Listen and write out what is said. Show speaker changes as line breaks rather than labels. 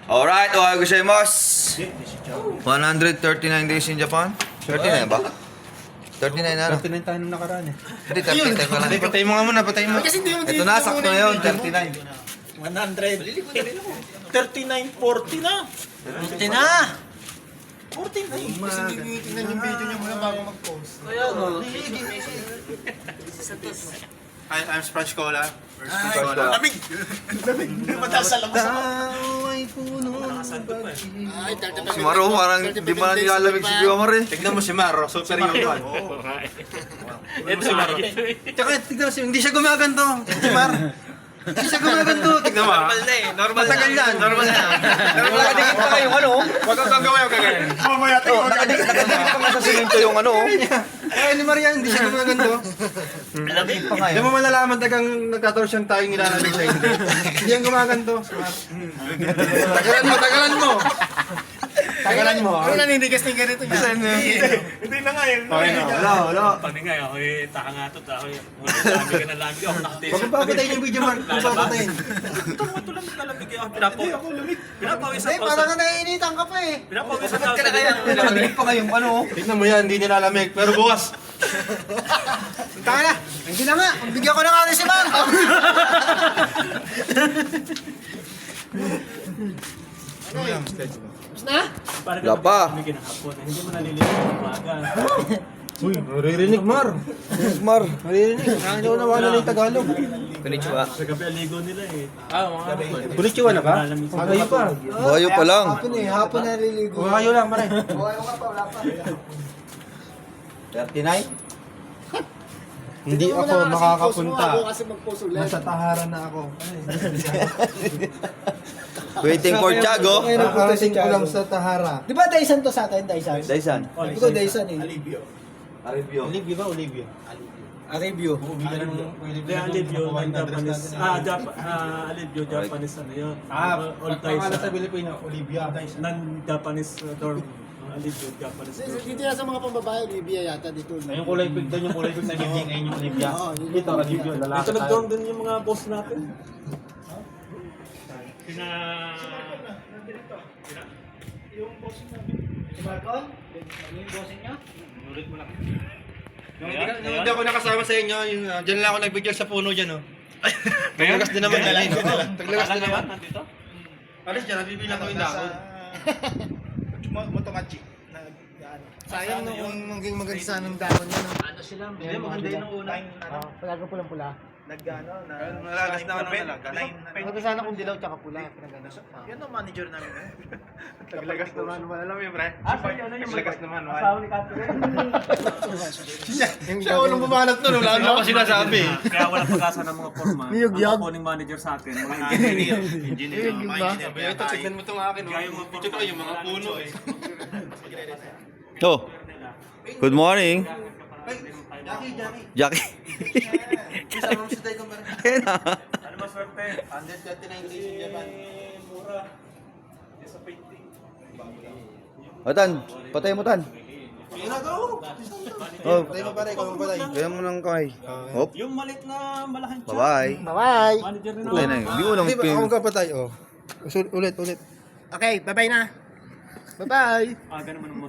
Alright, ohayo gozaimasu. 139 days in Japan. 39 ba? 39 na.
39 tayo nung nakaraan eh.
Hindi, 39 ka lang.
Patay mo nga muna, patay mo.
Ito na, sakto na yun, 39.
100. 39, 40 na.
40 na!
40 na eh.
Kasi hindi tingnan yung video niya muna bago mag-post. I'm Sponge Cola.
Lamig. Lamig. Mataas sa labas ako.
Ay, puno.
Ay, 35.
Si Maro, parang di ba na nilalamig si Kuya Mar eh.
Tignan mo si Maro, super human.
Ito si Maro.
Tsaka tignan mo si, hindi siya gumaganto. Si Mar. Hindi siya gumaganto. Tignan mo.
Normal na eh. Normal na.
Matagal yan.
Normal na.
Nakadikit pa kayong ano?
Huwag kang gagawin yung kagaya.
Mamaya tayo.
Nakadikit pa nga sa simento yung ano.
Ay, ni Maria, hindi siya gumaganto.
Nakadikit pa nga
Hindi mo malalaman tagang nagkataon siyang tayong nilalamig sa hindi. Hindi yan gumaganto. Si Mar. Tagalan mo. Tagalan mo.
Ano naninigas na yung ganito niya? Hindi na nga yun.
Okay na. Wala.
Paningay ako eh. Taka nga to. Ako eh. Lamig ka na lamig. Ako nakatis.
Huwag mong papatayin yung video, Mar. Huwag mong papatayin.
Ito lang nalamig ako. Pinapawisan
Hindi, parang ka naiinitan ka pa eh.
Pinapawisan ka na kaya.
Nakadikit pa kayong ano.
Tignan mo yan, hindi nilalamig. Pero bukas. Taka na. Hindi na nga. Bigyan ko na nga si Mar.
Wala pa.
Hindi mo nalilinig ng umaga.
Uy, maririnig, Mar.
Mar.
Maririnig. Nakakinawa na yung Tagalog.
Konnichiwa.
Sa gabi aligo nila eh.
Kulichiwa na ba? Magayo pa.
Bayo pa lang.
Hapon na naliligo. Magayo lang, Maray.
39?
Hindi ako makakapunta.
Ako kasi mag-post ulit.
Nasa taharan na ako.
Waiting for Tiago.
Nakarating ko lang sa tahara.
Di ba Dyson to sa atin, Dyson?
Daisan.
Ito Dyson eh.
Aribio.
Olivia ba? Olivia.
Review.
Hindi, Alivio, ng Japanese. Alivio, Japanese ano yun. Old
Pangalan sa
Dyson.
Pilipino, Olivia.
Non-Japanese dorm. Alivio, Japanese dorm.
Dito na sa mga pambabae, Libya yata dito.
Ay, yung kulay pink doon, yung kulay pink na Olivia, ngayon yung Olivia.
Oo, yun
Ito, Olivia, lalaki.
Ito nag-dorm din yung mga boss natin.
Nung hindi ako nakasama sa inyo, yung, dyan lang ako nag-video sa puno dyan, oh. Taglagas din naman yan. Taglagas din naman.
Nandito?
Alis dyan, nabibilang ko yung dahon.
Motomachi.
Sayang no, kung maging maganda sana ng dahon yun.
Ano sila? Hindi, maganda yun ang una.
Palago pulang-pula. Nag-ano na.
Nalagas na ako ng nalagas.
Maganda sana kung dilaw tsaka pula.
Yan ang manager namin eh. Taglagas naman, alam mo yun, pre?
Sorry, ano yung
Taglagas naman,
asawa ni Catherine?
Siya unang bumanat nun, wala na ako sinasabi.
Kaya walang pag-asa ng mga foreman.
Niyog-yog.
Ang kuning manager sa atin, mga engineer.
Engineer, engineer. Ito, tignan mo itong akin.
Kaya yung mga
Ito ko, yung mga puno eh.
Oh. Good morning. Jackie.
Kasama mo si Dai Kumbara.
Ayan na.
Ano ba swerte?
139 days in Japan.
Mura. Hindi sa painting.
O, Tan. Patay mo, Tan.
Ayun na, go!
Oh,
Patay mo pare, ikaw mo patay.
kaya mo ng kamay. Hop.
Yung malit na malaking check.
Bye-bye.
Bye-bye.
Manager rin
Patay na yun. Hindi ko lang
Hindi ba ako magkapatay, oh. Ulit.
Okay, bye-bye na. Bye-bye.
ganun mo